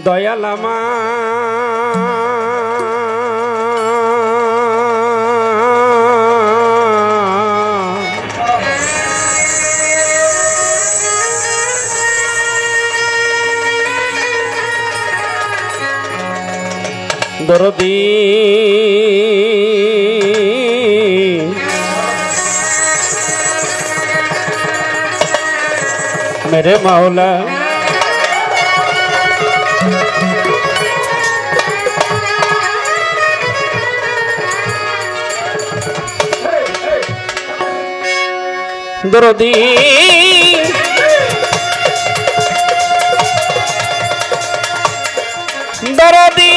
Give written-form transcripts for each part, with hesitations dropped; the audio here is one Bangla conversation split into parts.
দয়াল আমার दर्दी मेरे मौला दर्दी दर्दी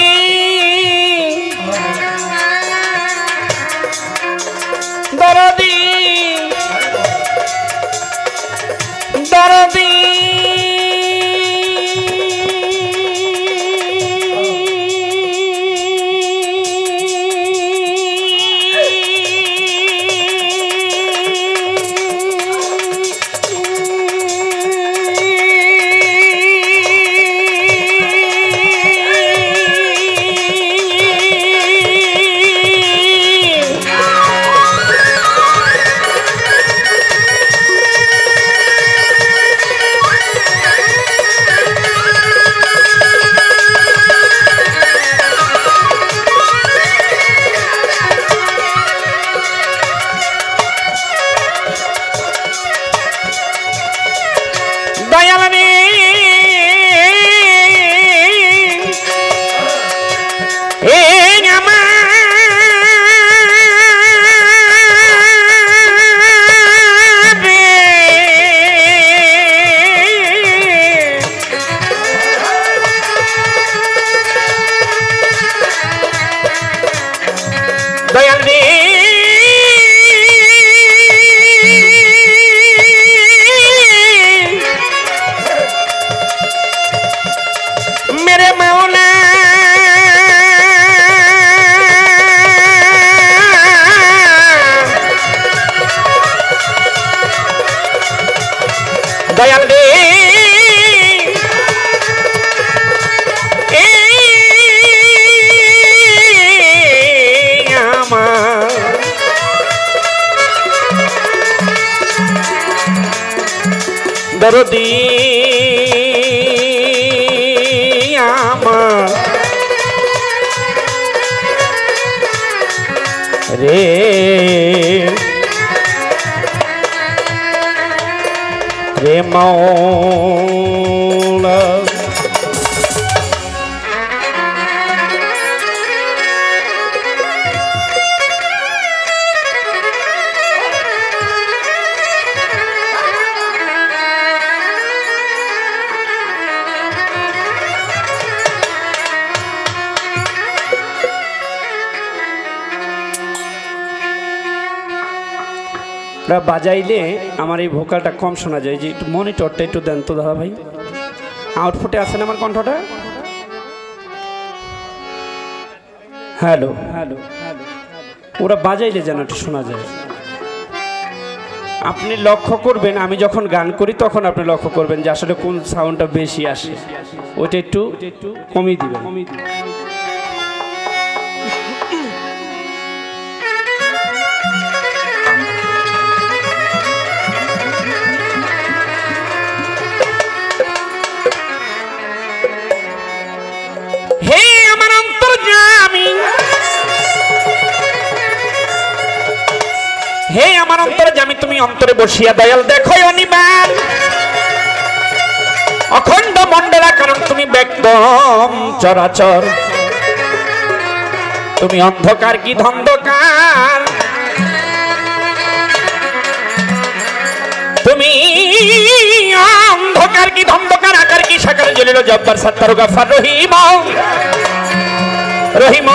दर्दी दर्दी दयाल दे दर्दी रे रे मौला বাজাইলে আমার এই ভোকালটা কম শোনা যায়, যে একটু মনিটরটা একটু দেন তো দাদা ভাই। আউটপুটে আছে না আমার কণ্ঠটা? হ্যালো হ্যালো, ওরা বাজাইলে যেন একটু শোনা যায়। আপনি লক্ষ্য করবেন, আমি যখন গান করি তখন আপনি লক্ষ্য করবেন যে আসলে কোন সাউন্ডটা বেশি আসে, ওইটা একটু কমিয়ে দিবেন। হে আমার অন্তরে জামি, তুমি অন্তরে বসিয়া দয়াল দেখো অনিবার অখণ্ড মণ্ডলা, কারণ তুমি ব্যক্তম চরাচর, তুমি অন্ধকার কি ধন্ধকার, তুমি অন্ধকার কি ধন্ধকার, আকার কি সাকার, জলিল জব্বার সত্তার গাফার রহিম রহিম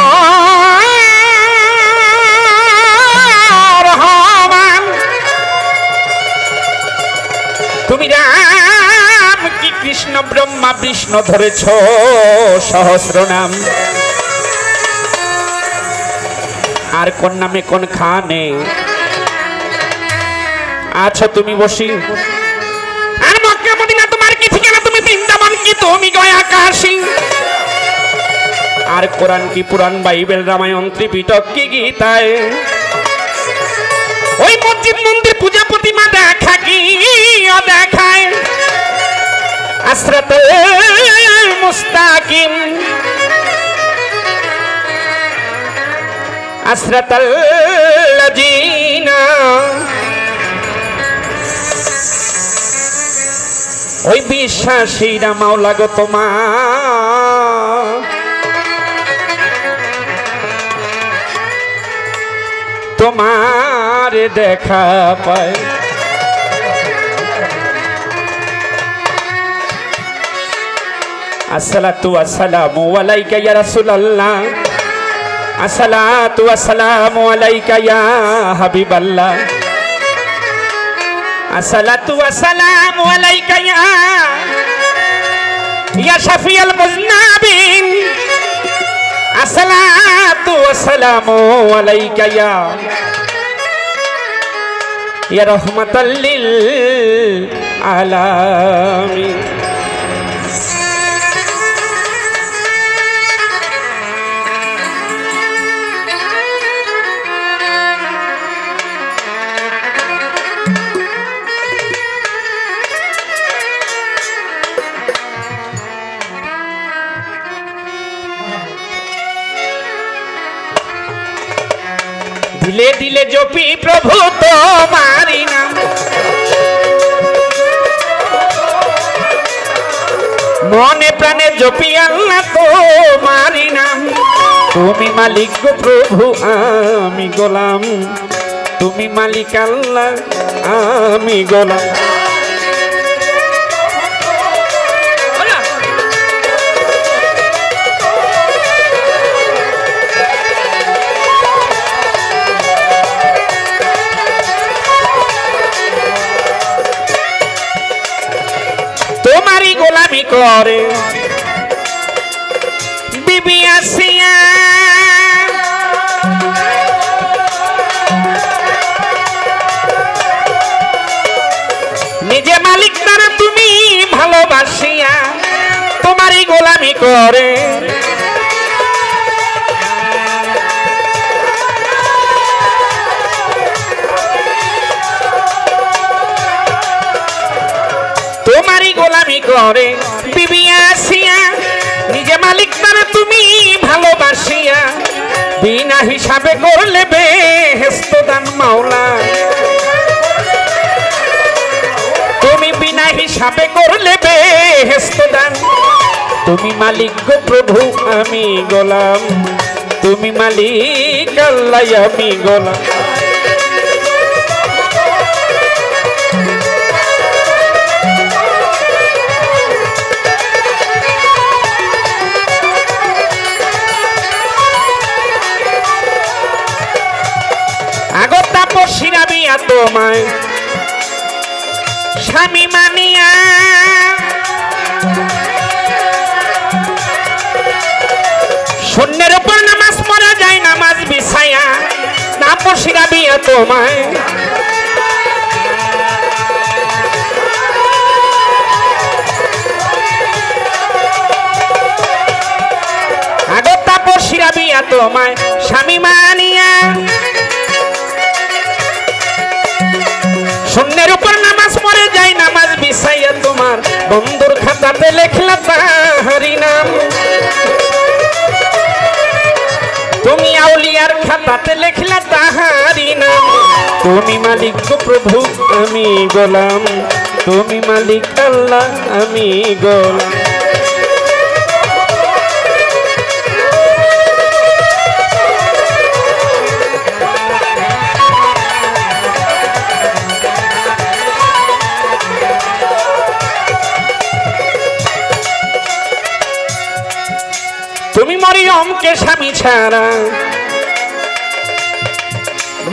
তুমি রাম কি কৃষ্ণ ব্রহ্মা বিষ্ণু ধরেছ সহস্র নাম, আর কোন নামে কোন খানে আছো তুমি বসি, আর মক্কা মদিনা তোমার কি ঠিকানা, তুমি বৃন্দাবন কি তুমি গয়া কাশী। কোরআন কি পুরাণ বাইবেল রামায়ণ ত্রিপিটক কি গীতায় ওই মসজিদ মন্দির পূজা প্রতিমা দেখা কি দেখায় আসরাতুল মুস্তাকিম আসরাতাল লাজিনা ওই বিশ্বাসীরা মাওলা গো তোমার দেখা পায় আসসালাতু ওয়াসসালামু আলাইকা ইয়া রাসূলুল্লাহ আসসালাতু ওয়াসসালামু আলাইকা ইয়া হাবিবাল্লাহ আসসালাতু ওয়াসসালামু আলাইকা ইয়া শাফিয়াল মুজনাবিন আসসালাতু ওয়াসসালামু আলাইকা ইয়া রাহমাতাল লিল আলামিন दिले दिले जपी प्रभु तुम्हारी नाम मने प्राणे जपी अल्लाह तुम्हारी नाम तुमी मालिक गो प्रभु आमी गोलाम तुमी मालिक अल्लाह आमी गोलाम तुम्हारी गोलामी करे बीबी आसिया निजे मालिक तारा तुमी भालोबासिया तुम्हारी गोलामी करे तुम्हारी गोलामी करे बीबी आसिया निजे मालिक तारा तुमी भालोबासिया बिना हिसाबे करले बेहेश्त दान माওলা तुमी बिना हिसाबे करले बेहेश्त दान तुमी मालिक गो प्रभु आमी गोलाम तुमी मालिक अल्लाह आमी गोलाम শিরাবিয়া তোমায় স্বামী মানিয়া শূন্যের উপর নামাজ পড়া যায় নামাজ বিছায়া তারপর শিরাবিয়া তোমায় আগত তাপর শিরাবিয়া তোমায় স্বামী মানিয়া শূন্যের উপর নামাজ পড়ে যাই নামাজ বিছাইয়া তোমার বন্ধুর খাতাতে লেখলা তাহারি নাম তুমি আউলিয়ার খাতাতে লেখলা তাহারি নাম তুমি মালিক গো প্রভু আমি গোলাম তুমি মালিক আল্লাহ আমি গোলাম তুমি মরিয়ম কে স্বামী ছাড়া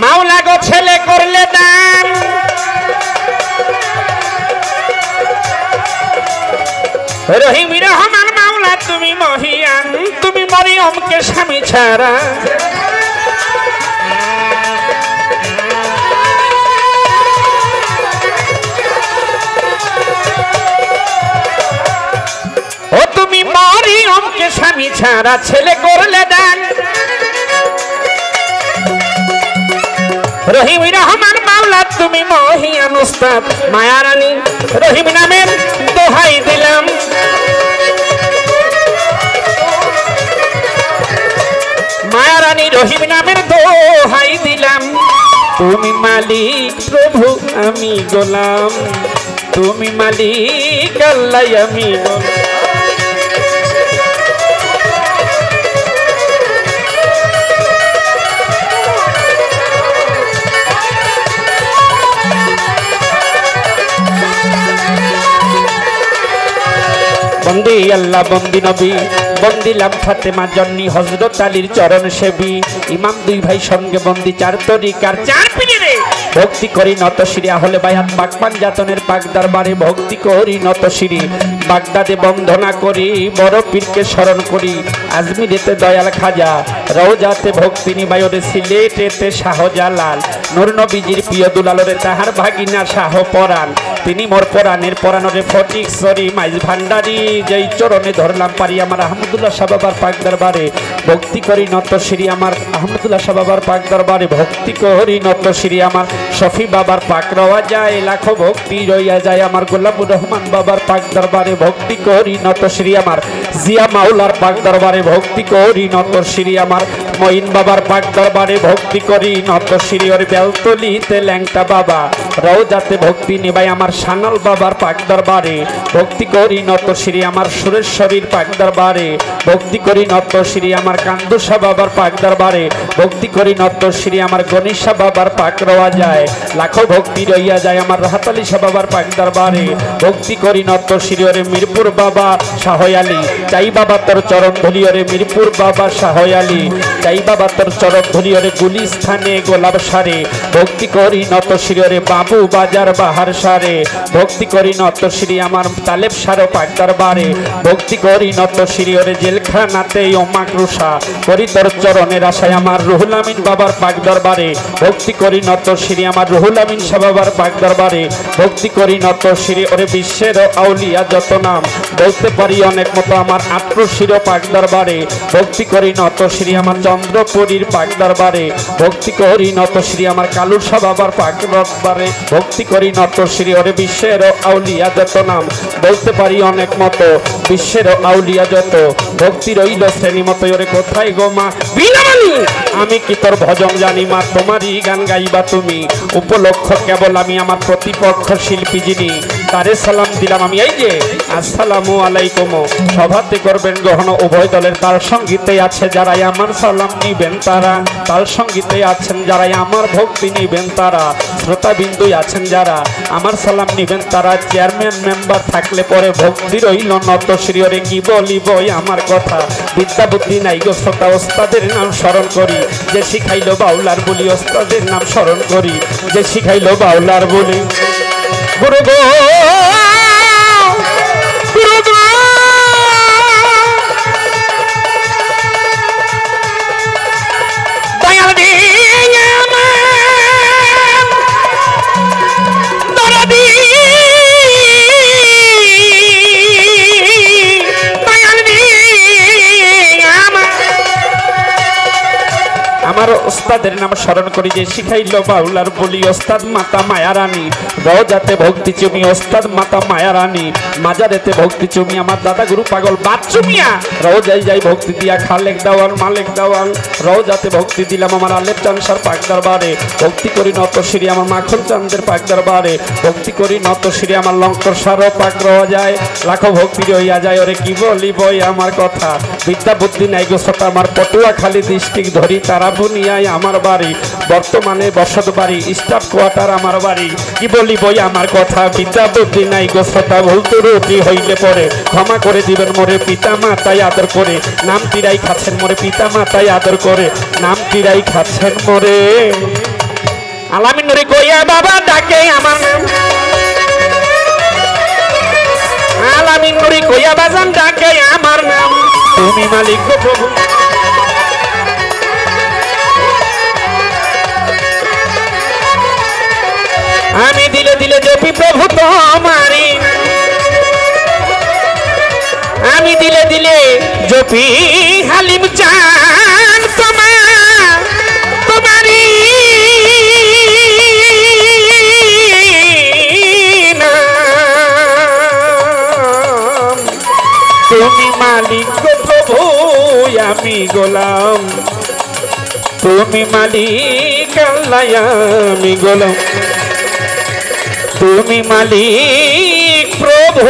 মাওলা গো ছেলে করলে দান রহিম রহমান মাওলা তুমি মহিয়ান তুমি মরিয়ম কে স্বামী ছাড়া ও তুমি মরিয়ম কে বউকে স্বামী ছাড়া ছেলে করলে দান রহিম রহমান মাওলা তুমি মহিয়ান উস্তাদ মায়া রানী রহিম নামের দোহাই দিলাম মায়া রানী রহিম নামের দোহাই দিলাম তুমি মালিক প্রভু আমি গোলাম তুমি মালিক আল্লাহ আমি গোলাম বন্দি আল্লাহ বন্দি নবী বন্দিলাম ফাতেমা জন্নি হযরত আলীর চরণ সেবী ইমাম দুই ভাই সঙ্গে বন্দি চার তরিকার চার পীরে ভক্তি করি নত শিরে হলে বায়াত পাকপান জাতনের পাক দরবারে ভক্তি করি নত শিরে বাগদাদে বন্দনা করি বড় পীরকে স্মরণ করি আজমিরেতে দয়াল খাজা রওজাতে ভক্তি নিবায়রে সিলেটেতে শাহজালাল নূর নবীজির প্রিয় দুলালরে তাহার ভাগিনা শাহ পরাণ তিনি মোর পরাণের পরাণরে ফটিক সরি মাইজ ভান্ডারি যেই চরণে ধরলাম পারি আমার আহমদুল্লাহ শাহ বাবার পাক দরবারে ভক্তি করি নত শিরি আমার আহমদুল্লাহ শাহ বাবার পাক দরবারে ভক্তি করি নত শিরি আমার শফি বাবার পাক রওয়া যায় লাখো ভক্তি রইয়া যায় আমার গোলামুর রহমান বাবার পাক দরবারে ভক্তি করি নত শ্রী আমার জিয়া মাওলার পাক দরবারে ভক্তি করি নত শ্রী আমার মঈন বাবার পাক দরবারে ভক্তি করি নত শ্রী ওর বেলতলিতে ল্যাংটা বাবা রওজাতে ভক্তি নিবাই আমার সানাল বাবার পাক দরবারে ভক্তি করি নত শ্রী আমার সুরেশ্বরীর পাক দরবারে ভক্তি করি নত শ্রী আমার কান্দুসা বাবার পাক দরবারে ভক্তি করি নত শ্রী আমার গণেশা বাবার পাক রওয়া যায় লাখো ভক্তি রইয়া যায় আমার রাহাত আলী শাহ বাবার পাক দরবারে ভক্তি করি নত শ্রী ওরে মিরপুর বাবা শাহ আলী চাই বাবা তোর চরণ ধরি ওরে মিরপুর বাবা শাহ আলী চাই বাবা তোর চরণ ধরি ওরে গুলিস্থানে গোলাপ সারে ভক্তি করি নত শ্রী ওরে বাবু বাজার বাহার সারে ভক্তি করি নত শ্রী আমার তালেব সারো পাক দরবারে ভক্তি করি নত শ্রী ওরে জেলখানাতে ওমাকরুষা করি তোর চরণের আশায় আমার রুহুল আমিন বাবার পাক দরবারে ভক্তি করি নত শ্রী আমার রুহুল আমিন শাহ বাবার পাক দরবারে ভক্তি করি নত শ্রী ওরে বিশ্বের আউলিয়া যত নাম বলতে পারি অনেক মতো আমার আত্মশির পাক দরবারে ভক্তি করি নত শ্রী আমার চন্দ্রপুরীর পাক দরবারে ভক্তি করি নত শ্রী আমার কালুর শাহ বাবার পাক দরবারে ভক্তি করি নত শ্রী ওরে বিশ্বের আউলিয়া যত নাম বলতে পারি অনেক মতো বিশ্বের আউলিয়া যত ভক্তি রইল শ্রেণী মতো ওরে কোথায় গো মা বিনামানি আমি কি তোর ভজন জানি মা তোমারই গান গাইবা তুমি উপলক্ষ কেবল আমি আমার প্রতিপক্ষ শিল্পী যিনি তারে সালাম দিলাম আমি এই যে আসসালামু আলাইকুম সভাতে করবেন গ্রহণ উভয় দলের তার সঙ্গীতে আছে যারাই আমার সালাম নিবেন তারা তার সঙ্গীতে আছেন যারাই আমার ভক্তি নিবেন তারা শ্রোতা বিন্দু আছেন যারা আমার সালাম নিবেন তারা চেয়ারম্যান মেম্বার থাকলে পরে ভক্তি রইল নত শ্রীরে কি বলিব আমার কথা বিদ্যা বুদ্ধি নাই গো শ্রোতা ওস্তাদের নাম স্মরণ করি যে শিখাইল বাউলার বলি ওস্তাদের নাম স্মরণ করি যে শিখাইল বাউলার বলি গুরু গো গুরু গো দয়াল দিয়ে আমার দরদি দয়াল দিয়ে আমার ওস্তাদের নাম স্মরণ করি যে শিখাইল বাউলার বলি ওস্তাদ মাতা মায়া রানী রওজাতে ভক্তি চুমি ওস্তাদ মাতা মায়া রানী মাজারেতে ভক্তি চুমি আমার দাদা গুরু পাগল বাচ্চু মিয়া রওজায় যাই ভক্তি দিয়া খালেক দাওয়াল মালেক দাওয়াল রওজাতে ভক্তি দিলাম আমার আলেপ চানসার পাক দরবারে ভক্তি করি নত শ্রী আমার মাখন চাঁদের পাক দরবারে ভক্তি করি নত শ্রী আমার লঙ্কর সারো পাক রওজায় লাখো ভক্তি রইয়া যায় ওরে কি বলি বই আমার কথা বিদ্যা বুদ্ধি নাই গো শ্রোতা আমার পটুয়াখালী ডিস্ট্রিক্ট ধরি তারা বুনিয়ায় আমার বাড়ি বর্তমানে বসত বাড়ি স্টাফ কোয়ার্টার আমার বাড়ি কি বলি বই আমার কথা বিদ্যা বুদ্ধি নাই গো শ্রোতা ভুল ত্রুটি হইলে পরে ক্ষমা করে দিবেন মোরে পিতা মাতাই আদর করে নাম তিরাই খাচ্ছেন মোরে পিতা মাতাই আদর করে নাম তিরাই খাচ্ছেন মোরে আলামিন নুরি কইয়া বাবা ডাকে আমার নাম আলামিন নুরি কইয়া বাজান ডাকে আমার নাম তুমি মালিক গো প্রভু আমি দিলে দিলে জপি প্রভু তোমারি আমি দিলে দিলে জপি হালিম চান তোমারি তুমি মালিক প্রভু আমি গোলাম তুমি মালিক আল্লাহ আমি গোলাম তুমি মালিক প্রভু